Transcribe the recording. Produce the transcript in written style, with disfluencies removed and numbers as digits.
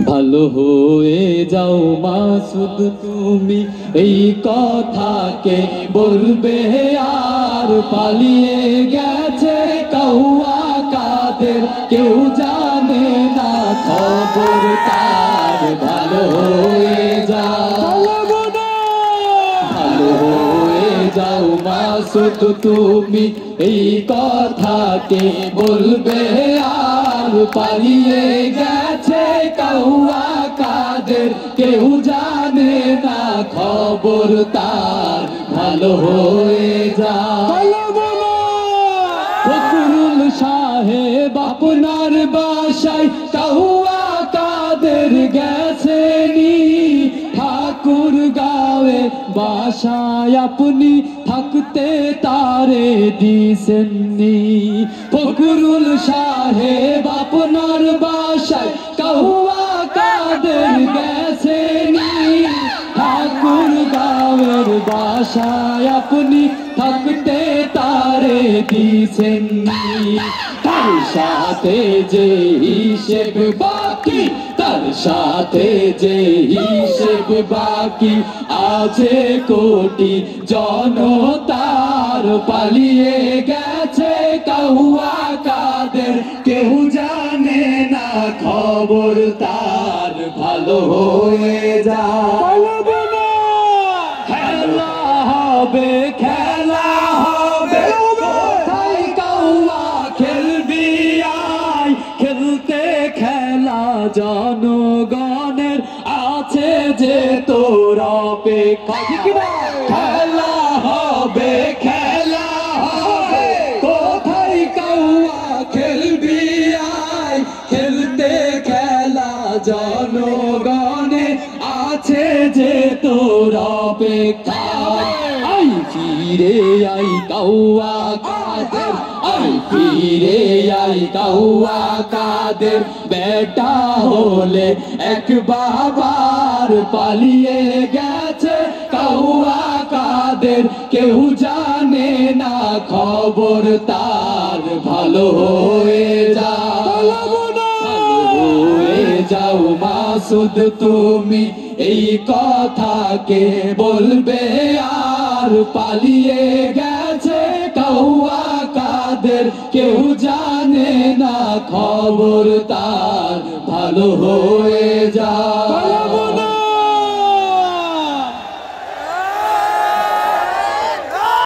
ভালো হয়ে যাও মাসুদ তুমি, এই কথাকে বলবে আর পালিয়ে গেছে কাউয়া কাদের, কেউ জানে না খবর তার। ভালো হয়ে যাও, ভালো হয়ে যাও মাসুদ তুমি, এই কথাকে বলবে আর পালিয়ে গেছে কাউয়া কাদের, কেউ জানে না খবর তার। ভালো হয়ে যাও। ফখরুল সাহেব আপনার বাসায় কাউয়া কাদের গেছেনি, ঠাকুর গাঁয়ে বাসায় আপনি থাকতে তারে দিছেননি। ফখরুল সাহেব আপনার বাসায় কাউয়া কাদের গেছেনি, ঠাকুর গাঁয়ের বাসায় আপনি থাকতে তারে দিছেননি। তার সাথে যে হিসেব বাকি, তার সাথে যে হিসেব বাকি আছে কোটি জনতার, পালিয়ে গেছে কাউয়া কাদের, কেউ জানে না খবর তার। ভালো হয়ে যায়। খেলা হবে, খেলা হবে, কোথায় কাউয়া খেলবি আয়, খেলতে খেলা জনগণের আছে যে তোর অপেক্ষা। খেলা হবে, খেলা হবে, কোথায় কাউয়া খেলবি আয়, খেলতে খেলা জনগণের আছে যে তোর অপেক্ষা। আই ফিরে আই কাউয়া কাদের, আই ফিরে আই কাউয়া কাদের, বেটা হলে এক বাবার, পালিয়ে গেছে কাউয়া কাদের, কেউ জানে না খবর তার। ভালো হয়ে যাও, হয়ে যাও মাসুদ তুমি, এই কথাকে বলবে আর পালিয়ে গেছে কাউয়া কাদের, কেউ জানে না খবর তার। ভালো হয়ে যাও।